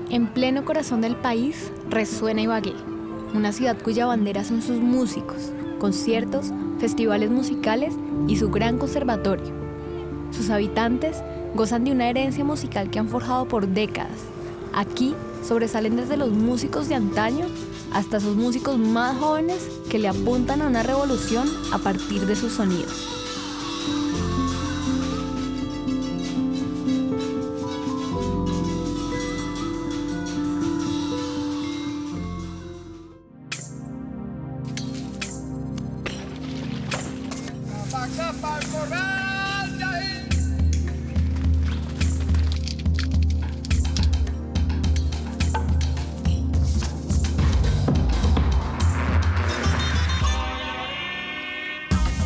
En pleno corazón del país resuena Ibagué, una ciudad cuya bandera son sus músicos, conciertos, festivales musicales y su gran conservatorio. Sus habitantes gozan de una herencia musical que han forjado por décadas. Aquí sobresalen desde los músicos de antaño hasta sus músicos más jóvenes que le apuntan a una revolución a partir de sus sonidos.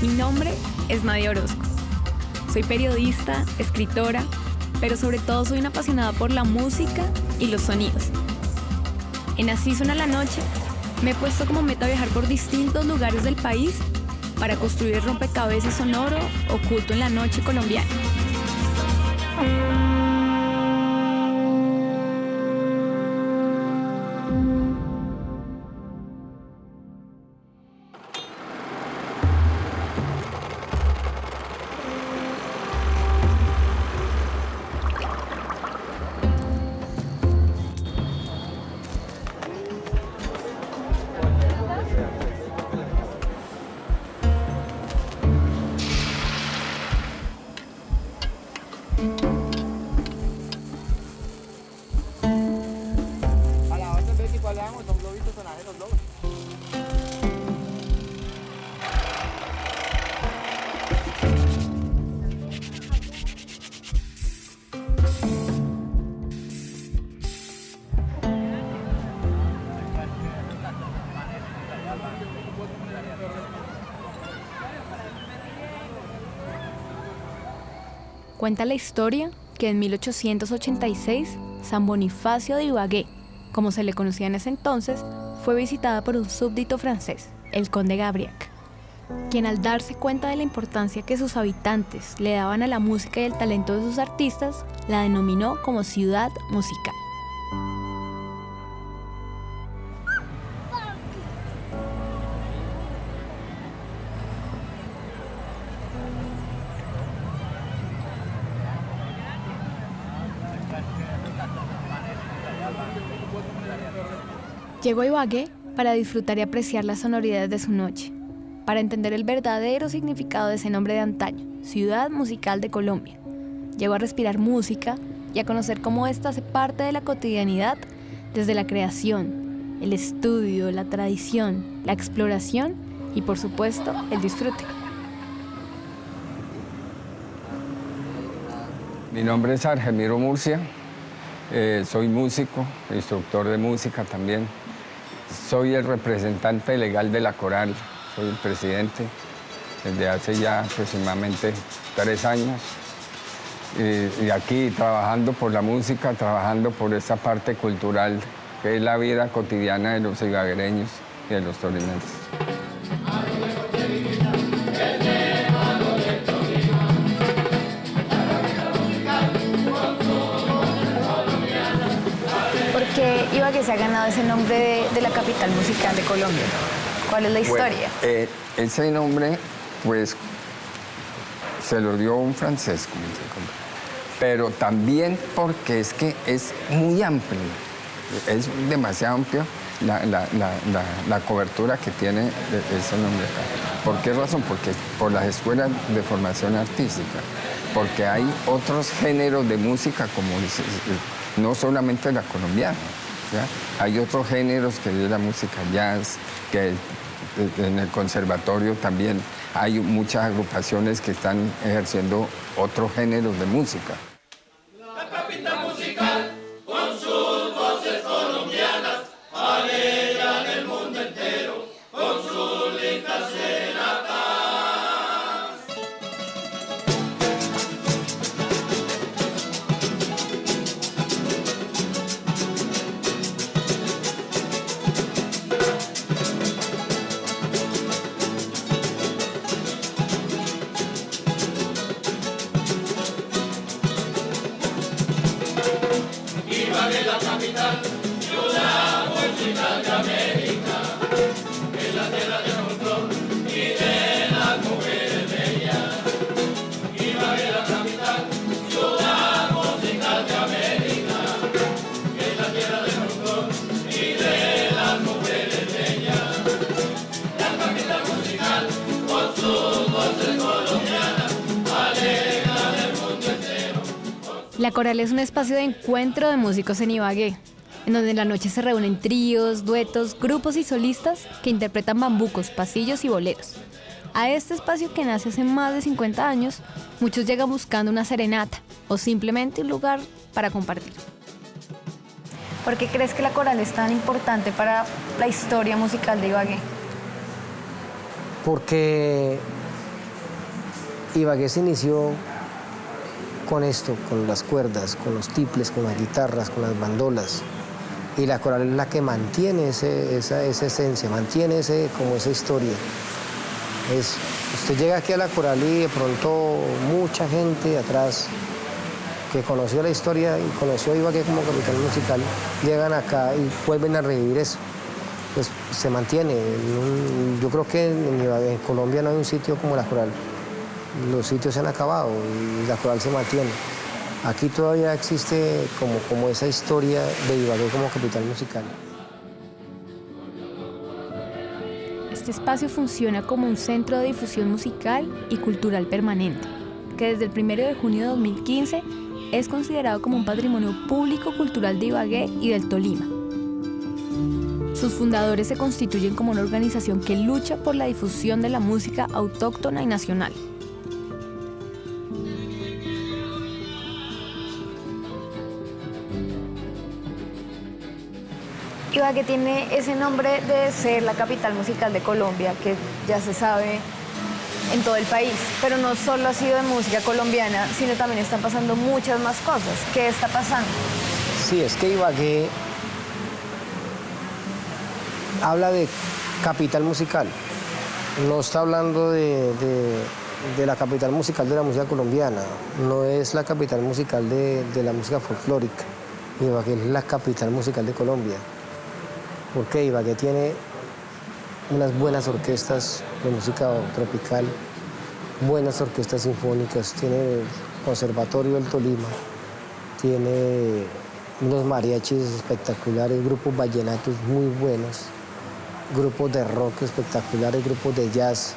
Mi nombre es Nadia Orozco. Soy periodista, escritora, pero sobre todo soy una apasionada por la música y los sonidos. En Así Suena la Noche me he puesto como meta viajar por distintos lugares del país para construir el rompecabezas sonoro oculto en la noche colombiana. Cuenta la historia que en 1886, San Bonifacio de Ibagué, como se le conocía en ese entonces, fue visitada por un súbdito francés, el conde Gabriac, quien al darse cuenta de la importancia que sus habitantes le daban a la música y el talento de sus artistas, la denominó como ciudad musical. Llegó a Ibagué para disfrutar y apreciar las sonoridades de su noche, para entender el verdadero significado de ese nombre de antaño, Ciudad Musical de Colombia. Llegó a respirar música y a conocer cómo ésta hace parte de la cotidianidad desde la creación, el estudio, la tradición, la exploración y, por supuesto, el disfrute. Mi nombre es Argemiro Murcia, soy músico, instructor de música también. Soy el representante legal de la coral, soy el presidente desde hace ya aproximadamente 3 años. Y aquí trabajando por la música, trabajando por esta parte cultural que es la vida cotidiana de los ibaguereños y de los torinenses. ¿Por qué Ibagué se ha ganado ese nombre de la capital musical de Colombia? ¿Cuál es la historia? Bueno, ese nombre, pues, se lo dio un francés, como se dice, pero también porque es que es muy amplio, es demasiado amplio la cobertura que tiene ese nombre acá. ¿Por qué razón? Porque por las escuelas de formación artística, porque hay otros géneros de música como no solamente la colombiana, ¿ya? Hay otros géneros que es la música jazz, que en el conservatorio también hay muchas agrupaciones que están ejerciendo otros géneros de música. La capital musical, con sus voces colombianas, alegran el mundo entero, con sus lindas serenatas. La Coral es un espacio de encuentro de músicos en Ibagué, en donde en la noche se reúnen tríos, duetos, grupos y solistas que interpretan bambucos, pasillos y boleros. A este espacio, que nace hace más de 50 años, muchos llegan buscando una serenata o simplemente un lugar para compartir. ¿Por qué crees que la Coral es tan importante para la historia musical de Ibagué? Porque Ibagué se inició con esto, con las cuerdas, con los tiples, con las guitarras, con las bandolas. Y la coral es la que mantiene esa esencia, mantiene como esa historia. Usted llega aquí a la coral y de pronto mucha gente atrás que conoció la historia y conoció a Ibagué como capital musical, llegan acá y vuelven a revivir eso. Pues se mantiene. Yo creo que en Colombia no hay un sitio como la coral. Los sitios se han acabado y la coral se mantiene. Aquí todavía existe como esa historia de Ibagué como capital musical. Este espacio funciona como un centro de difusión musical y cultural permanente, que desde el 1 de junio de 2015 es considerado como un patrimonio público cultural de Ibagué y del Tolima. Sus fundadores se constituyen como una organización que lucha por la difusión de la música autóctona y nacional. Ibagué tiene ese nombre de ser la capital musical de Colombia, que ya se sabe en todo el país. Pero no solo ha sido de música colombiana, sino también están pasando muchas más cosas. ¿Qué está pasando? Sí, es que Ibagué habla de capital musical. No está hablando de la capital musical de la música colombiana. No es la capital musical de la música folclórica. Ibagué es la capital musical de Colombia. Porque Ibagué tiene unas buenas orquestas de música tropical, buenas orquestas sinfónicas, tiene el Conservatorio del Tolima, tiene unos mariachis espectaculares, grupos vallenatos muy buenos, grupos de rock espectaculares, grupos de jazz.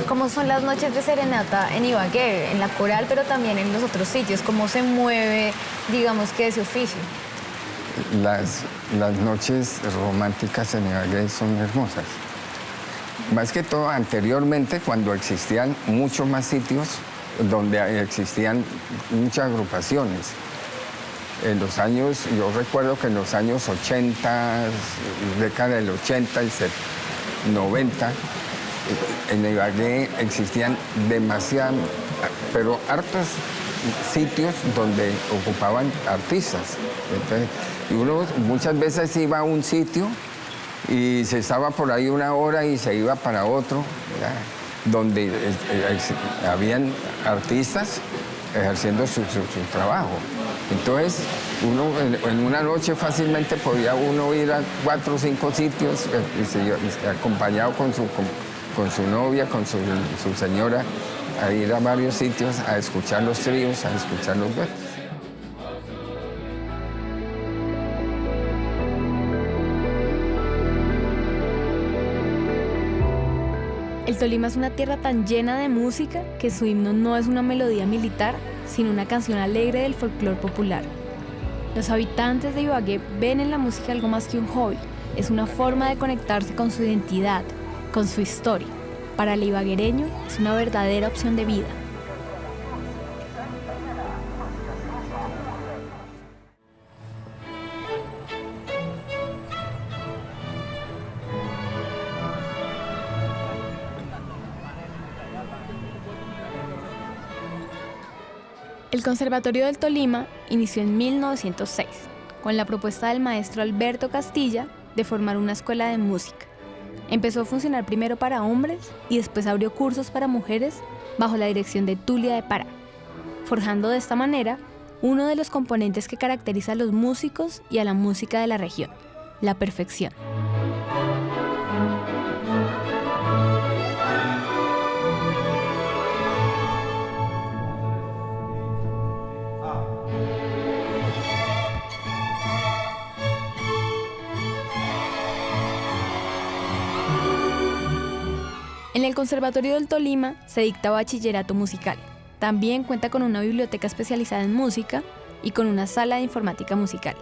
¿Cómo son las noches de serenata en Ibagué, en la coral, pero también en los otros sitios? ¿Cómo se mueve, digamos, que ese oficio? Las noches románticas en Ibagué son hermosas. Más que todo, anteriormente, cuando existían muchos más sitios, donde existían muchas agrupaciones. En los años, yo recuerdo que en los años 80, década del 80 y 90, en Ibagué existían demasiadas, pero hartos sitios donde ocupaban artistas. Entonces, y uno muchas veces iba a un sitio y se estaba por ahí una hora y se iba para otro, ¿verdad? Donde habían artistas ejerciendo su trabajo. Entonces, uno en una noche fácilmente podía uno ir a 4 o 5 sitios acompañado con su novia, con su señora, a ir a varios sitios a escuchar los tríos, a escuchar los duetos. El Tolima es una tierra tan llena de música que su himno no es una melodía militar, sino una canción alegre del folclore popular. Los habitantes de Ibagué ven en la música algo más que un hobby, es una forma de conectarse con su identidad, con su historia. Para el ibaguereño es una verdadera opción de vida. El Conservatorio del Tolima inició en 1906, con la propuesta del maestro Alberto Castilla de formar una escuela de música. Empezó a funcionar primero para hombres y después abrió cursos para mujeres bajo la dirección de Tulia de Pará, forjando de esta manera uno de los componentes que caracteriza a los músicos y a la música de la región, la perfección. En el Conservatorio del Tolima se dicta bachillerato musical. También cuenta con una biblioteca especializada en música y con una sala de informática musical.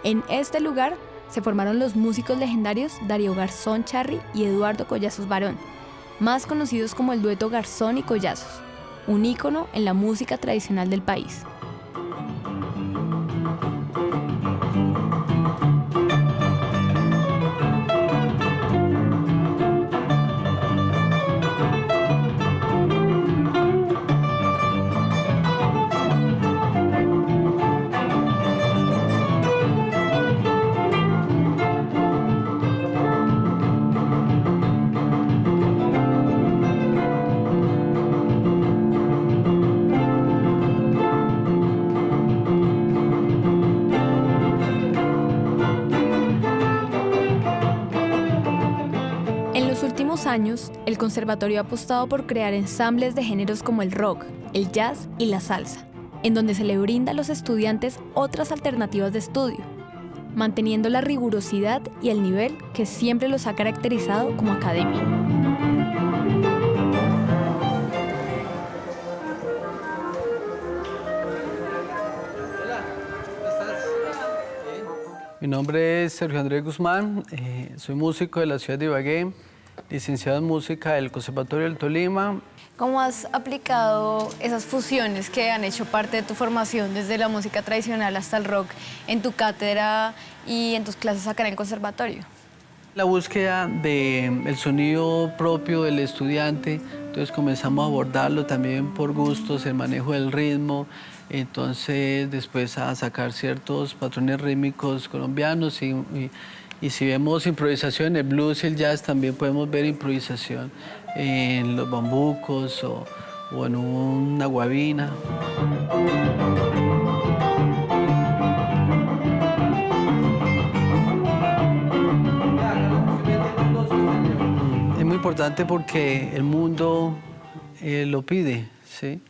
En este lugar se formaron los músicos legendarios Darío Garzón Charri y Eduardo Collazos Barón, más conocidos como el dueto Garzón y Collazos, un ícono en la música tradicional del país. Años, el conservatorio ha apostado por crear ensambles de géneros como el rock, el jazz y la salsa, en donde se le brinda a los estudiantes otras alternativas de estudio, manteniendo la rigurosidad y el nivel que siempre los ha caracterizado como academia. Mi nombre es Sergio Andrés Guzmán, soy músico de la ciudad de Ibagué, licenciado en música del Conservatorio del Tolima. ¿Cómo has aplicado esas fusiones que han hecho parte de tu formación desde la música tradicional hasta el rock en tu cátedra y en tus clases acá en el conservatorio? La búsqueda del sonido propio del estudiante, entonces comenzamos a abordarlo también por gustos, el manejo del ritmo, entonces después a sacar ciertos patrones rítmicos colombianos y si vemos improvisación en el blues y el jazz, también podemos ver improvisación en los bambucos o en una guabina. Es muy importante porque el mundo lo pide, ¿sí?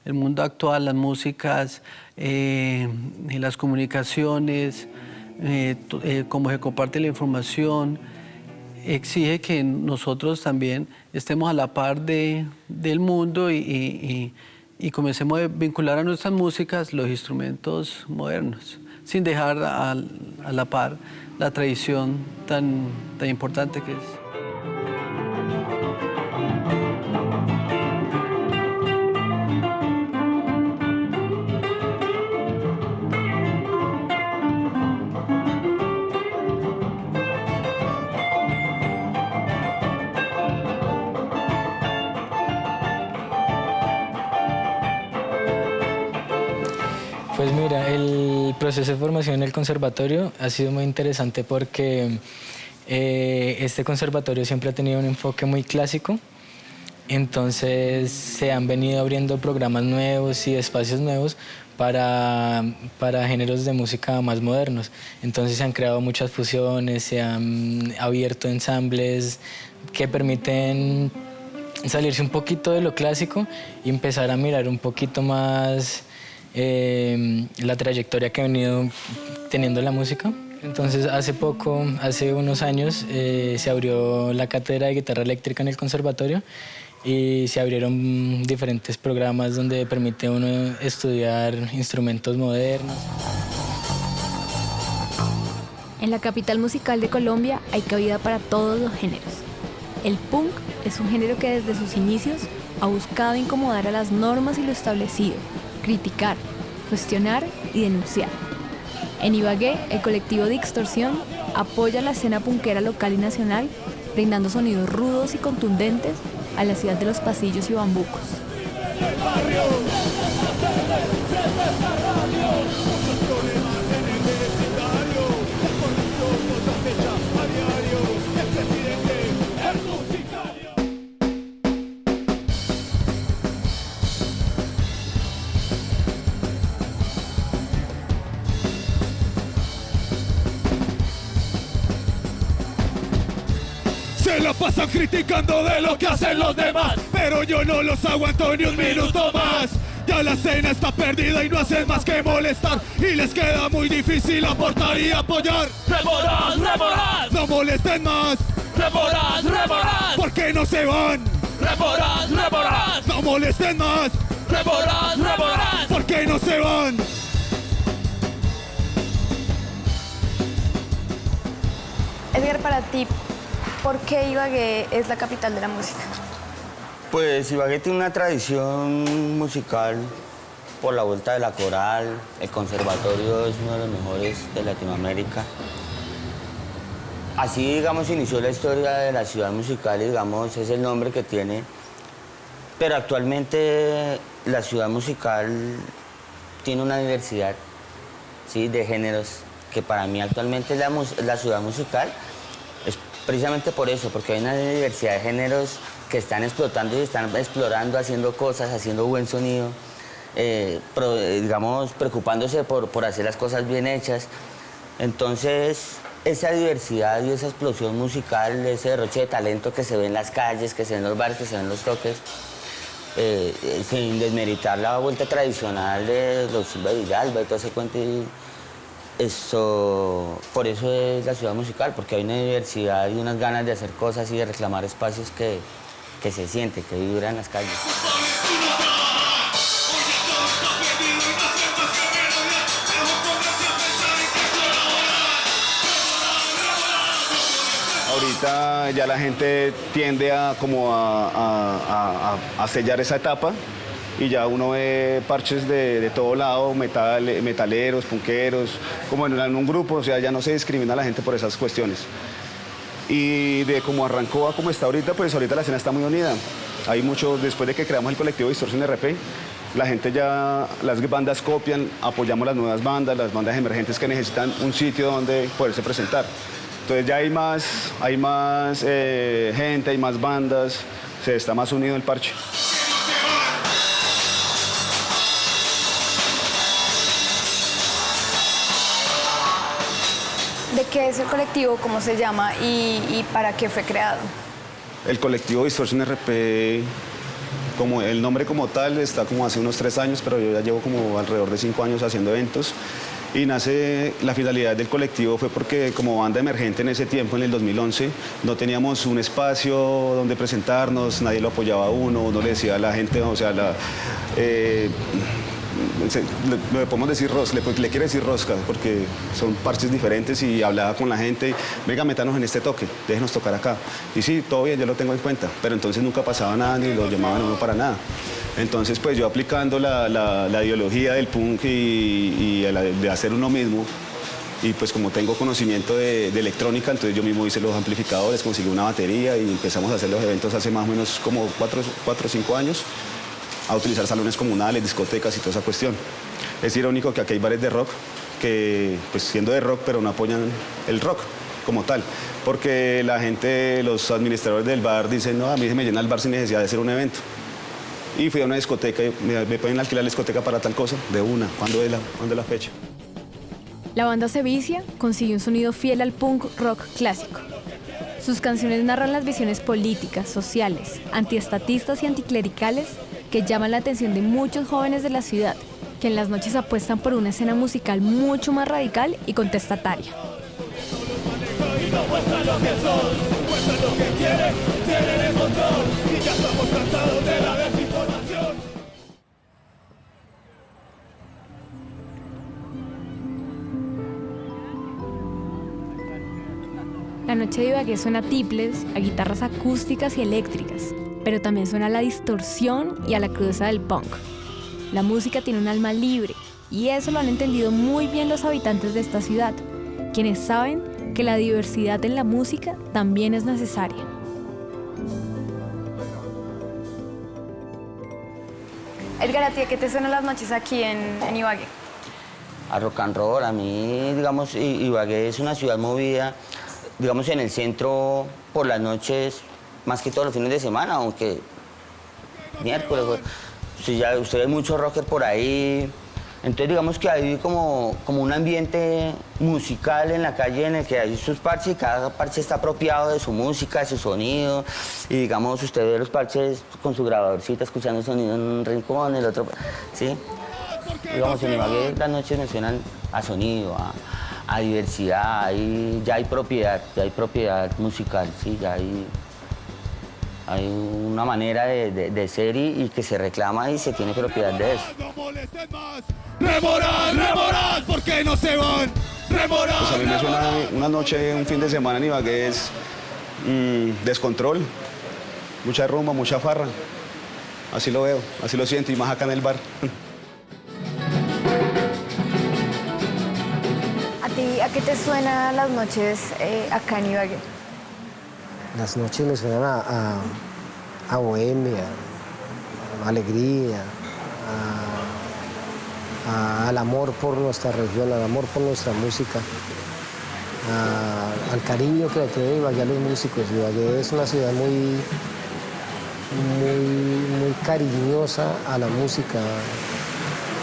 El mundo actual, las músicas, las comunicaciones, cómo se comparte la información, exige que nosotros también estemos a la par del mundo y comencemos a vincular a nuestras músicas los instrumentos modernos, sin dejar a la par la tradición tan importante que es. Pues mira, el proceso de formación en el conservatorio ha sido muy interesante porque este conservatorio siempre ha tenido un enfoque muy clásico, entonces se han venido abriendo programas nuevos y espacios nuevos para géneros de música más modernos. Entonces se han creado muchas fusiones, se han abierto ensambles que permiten salirse un poquito de lo clásico y empezar a mirar un poquito más la trayectoria que ha venido teniendo la música. Entonces hace unos años se abrió la cátedra de guitarra eléctrica en el conservatorio y se abrieron diferentes programas donde permite uno estudiar instrumentos modernos. En la capital musical de Colombia hay cabida para todos los géneros. El punk es un género que desde sus inicios ha buscado incomodar a las normas y lo establecido, criticar, cuestionar y denunciar. En Ibagué, el colectivo Distorsión apoya la escena punkera local y nacional, brindando sonidos rudos y contundentes a la ciudad de los pasillos y bambucos. se la pasan criticando de lo que hacen los demás, pero yo no los aguanto ni un minuto más. Ya la escena está perdida y no hacen más que molestar, y les queda muy difícil aportar y apoyar. ¡Rémoras, rémoras! No molesten más. ¡Rémoras, rémoras! ¿Por qué no se van? ¡Rémoras, rémoras! No molesten más. ¡Rémoras, rémoras! ¿Por qué no se van? Edgar, para ti, ¿por qué Ibagué es la capital de la música? Pues Ibagué tiene una tradición musical por la vuelta de la coral. El conservatorio es uno de los mejores de Latinoamérica. Así, digamos, inició la historia de la ciudad musical y, digamos, es el nombre que tiene. Pero actualmente la ciudad musical tiene una diversidad, ¿sí?, de géneros, que para mí actualmente la ciudad musical es precisamente por eso, porque hay una diversidad de géneros que están explotando y están explorando, haciendo cosas, haciendo buen sonido, digamos, preocupándose por hacer las cosas bien hechas. Entonces, esa diversidad y esa explosión musical, ese derroche de talento que se ve en las calles, que se ve en los bares, que se ve en los toques, sin desmeritar la vuelta tradicional de los Silva y Villalba y todo ese cuento. Por eso es la ciudad musical, porque hay una diversidad y unas ganas de hacer cosas y de reclamar espacios que se siente, que vibra en las calles. Ahorita ya la gente tiende a sellar esa etapa y ya uno ve parches de todo lado, metaleros, punqueros, como en un grupo, o sea, ya no se discrimina a la gente por esas cuestiones. Y de cómo arrancó a cómo está ahorita, pues ahorita la escena está muy unida. Hay mucho, después de que creamos el colectivo Distorsión RP, la gente ya, las bandas copian, apoyamos las nuevas bandas, las bandas emergentes que necesitan un sitio donde poderse presentar. Entonces ya hay más gente, hay más bandas, se está más unido el parche. ¿De qué es el colectivo? ¿Cómo se llama? ¿Y para qué fue creado? El colectivo Distorsión RP, como el nombre como tal, está como hace unos 3 años, pero yo ya llevo como alrededor de 5 años haciendo eventos. Y nace, la finalidad del colectivo fue porque como banda emergente en ese tiempo, en el 2011, no teníamos un espacio donde presentarnos, nadie lo apoyaba a uno le decía a la gente, o sea, le podemos decir le quiero decir rosca, porque son parches diferentes, y hablaba con la gente, venga, métanos en este toque, déjenos tocar acá. Y sí, todo bien, yo lo tengo en cuenta, pero entonces nunca pasaba nada, ni lo llamaban a uno para nada. Entonces, pues yo aplicando la ideología del punk y de hacer uno mismo, y pues como tengo conocimiento de electrónica, entonces yo mismo hice los amplificadores, conseguí una batería y empezamos a hacer los eventos hace más o menos como 4 o 5 años, a utilizar salones comunales, discotecas y toda esa cuestión. Es irónico que aquí hay bares de rock que, pues siendo de rock, pero no apoyan el rock como tal, porque la gente, los administradores del bar dicen, no, a mí se me llena el bar sin necesidad de hacer un evento. Y fui a una discoteca y me pueden alquilar la discoteca para tal cosa, de una, ¿cuándo es la fecha? La banda Sevicia consigue un sonido fiel al punk rock clásico. Sus canciones narran las visiones políticas, sociales, antiestatistas y anticlericales que llaman la atención de muchos jóvenes de la ciudad, que en las noches apuestan por una escena musical mucho más radical y contestataria. La noche de Ibagué suena a tiples, a guitarras acústicas y eléctricas, pero también suena a la distorsión y a la crudeza del punk. La música tiene un alma libre, y eso lo han entendido muy bien los habitantes de esta ciudad, quienes saben que la diversidad en la música también es necesaria. Edgar, ¿a ti qué te suenan las noches aquí en Ibagué? A rock and roll, a mí, digamos, Ibagué es una ciudad movida, digamos, en el centro por las noches, más que todos los fines de semana, aunque miércoles, usted ve mucho rocker por ahí, Entonces digamos que hay como un ambiente musical en la calle en el que hay sus parches y cada parche está apropiado de su música, de su sonido. Y digamos, usted ve los parches con su grabadorcita escuchando el sonido en un rincón, el otro, ¿sí? Digamos, en Ibagué las noches me suenan a sonido, a diversidad, ya hay propiedad musical, ¿sí? Ya hay una manera de ser y que se reclama y se tiene propiedad de eso. No molesten más. Remoras, remoras, ¿por qué no se van? Remoras. Pues a mí me suena una noche, un fin de semana en Ibagué es descontrol, mucha rumba, mucha farra. Así lo veo, así lo siento y más acá en el bar. ¿A qué te suenan las noches acá en Ibagué? Las noches me suenan a bohemia, a alegría, al amor por nuestra región, al amor por nuestra música, al cariño que le tienen Ibagué a los músicos. Ibagué es una ciudad muy cariñosa a la música.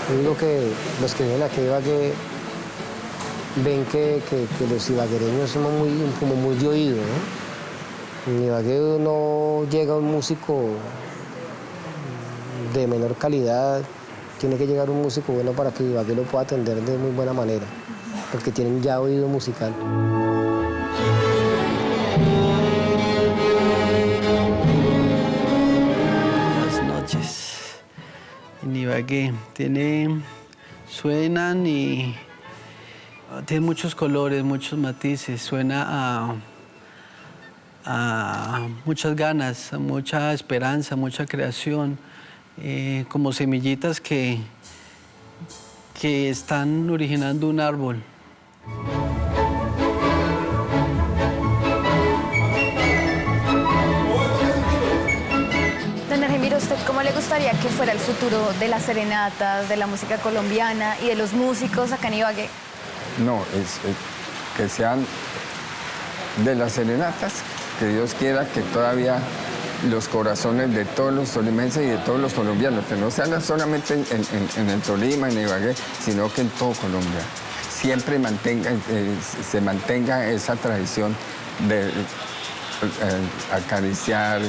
Yo digo que los que vienen aquí a Ibagué ven que los ibaguereños somos muy de oído, ¿no? En Ibagué no llega un músico de menor calidad, tiene que llegar un músico bueno para que Ibagué lo pueda atender de muy buena manera, porque tienen ya oído musical. Las noches en Ibagué suenan y tiene muchos colores, muchos matices, suena a muchas ganas, a mucha esperanza, mucha creación, como semillitas que están originando un árbol. Don Argemiro, ¿usted cómo le gustaría que fuera el futuro de las serenatas, de la música colombiana y de los músicos acá en Ibagué? No, que sean de las serenatas, que Dios quiera que todavía los corazones de todos los tolimenses y de todos los colombianos, que no sean solamente en el Tolima, en Ibagué, sino que en todo Colombia, siempre se mantenga esa tradición de acariciar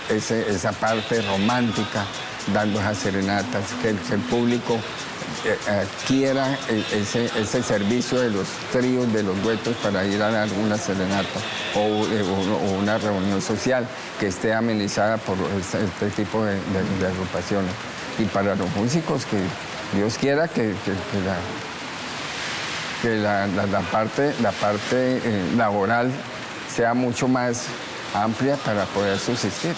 esa parte romántica, dando esas serenatas, que el público quiera ese servicio de los tríos, de los duetos para ir a dar una serenata o una reunión social que esté amenizada por este tipo de agrupaciones. Y para los músicos, que Dios quiera que la parte laboral sea mucho más amplia para poder subsistir.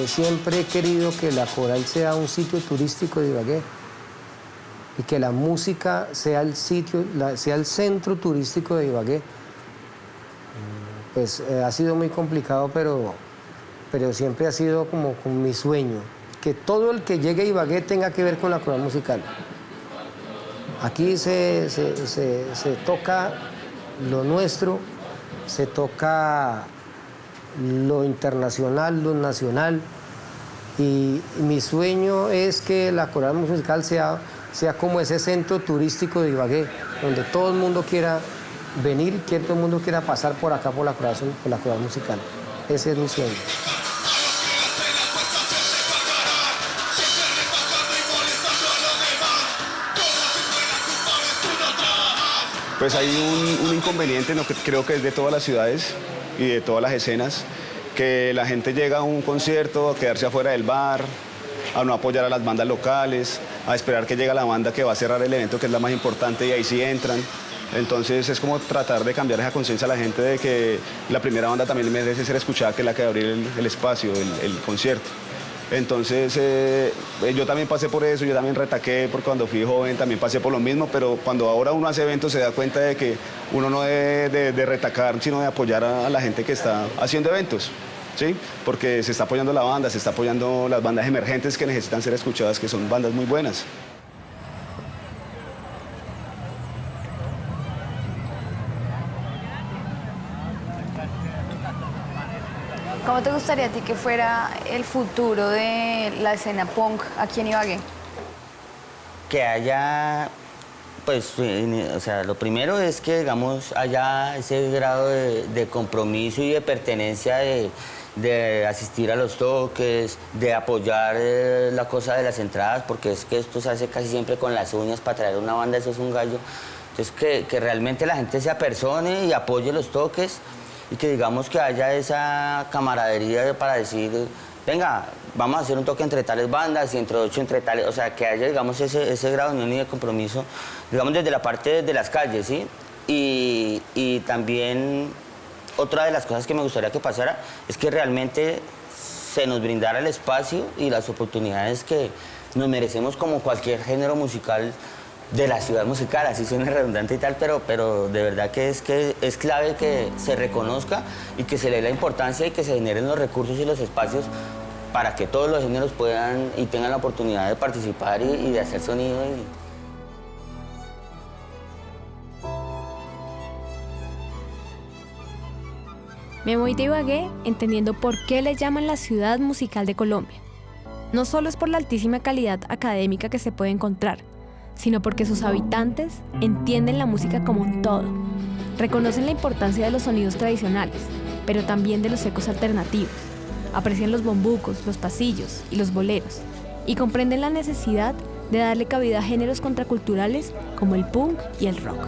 Siempre he querido que la Coral sea un sitio turístico de Ibagué y que la música sea el centro turístico de Ibagué. Pues ha sido muy complicado, pero siempre ha sido como mi sueño, que todo el que llegue a Ibagué tenga que ver con la Coral musical. Aquí se toca lo nuestro, se toca lo internacional, lo nacional, y mi sueño es que la Coral musical sea como ese centro turístico de Ibagué, donde todo el mundo quiera venir, que todo el mundo quiera pasar por acá por la Coral musical. Ese es mi sueño. Pues hay un inconveniente, ¿no? Que creo que es de todas las ciudades y de todas las escenas, que la gente llega a un concierto a quedarse afuera del bar, a no apoyar a las bandas locales, a esperar que llegue la banda que va a cerrar el evento, que es la más importante, y ahí sí entran. Entonces es como tratar de cambiar esa conciencia a la gente de que la primera banda también merece ser escuchada, que es la que va a abrir el espacio, el concierto. Entonces yo también pasé por eso, yo también retaqué, porque cuando fui joven también pasé por lo mismo, pero cuando ahora uno hace eventos se da cuenta de que uno no debe de retacar, sino de apoyar a la gente que está haciendo eventos, ¿sí? Porque se está apoyando la banda, se está apoyando las bandas emergentes que necesitan ser escuchadas, que son bandas muy buenas. ¿Cómo te gustaría a ti que fuera el futuro de la escena punk aquí en Ibagué? Que haya, pues, o sea, lo primero es que, digamos, haya ese grado de compromiso y de pertenencia de asistir a los toques, de apoyar la cosa de las entradas, porque es que esto se hace casi siempre con las uñas. Para traer una banda, eso es un gallo. Entonces, que realmente la gente se apersone y apoye los toques y que digamos que haya esa camaradería para decir, venga, vamos a hacer un toque entre tales bandas y entre 8 entre tales, o sea, que haya, digamos, ese grado de unión y de compromiso, digamos, desde la parte de las calles, ¿sí? Y también otra de las cosas que me gustaría que pasara es que realmente se nos brindara el espacio y las oportunidades que nos merecemos como cualquier género musical de la ciudad musical, así suena redundante y tal, pero de verdad que es clave que se reconozca y que se le dé la importancia y que se generen los recursos y los espacios para que todos los géneros puedan y tengan la oportunidad de participar y de hacer sonido. Me voy de Ibagué entendiendo por qué le llaman la ciudad musical de Colombia. No solo es por la altísima calidad académica que se puede encontrar, sino porque sus habitantes entienden la música como un todo. Reconocen la importancia de los sonidos tradicionales, pero también de los ecos alternativos. Aprecian los bombucos, los pasillos y los boleros, y comprenden la necesidad de darle cabida a géneros contraculturales como el punk y el rock.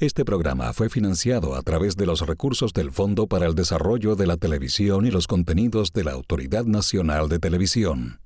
Este programa fue financiado a través de los recursos del Fondo para el Desarrollo de la Televisión y los Contenidos de la Autoridad Nacional de Televisión.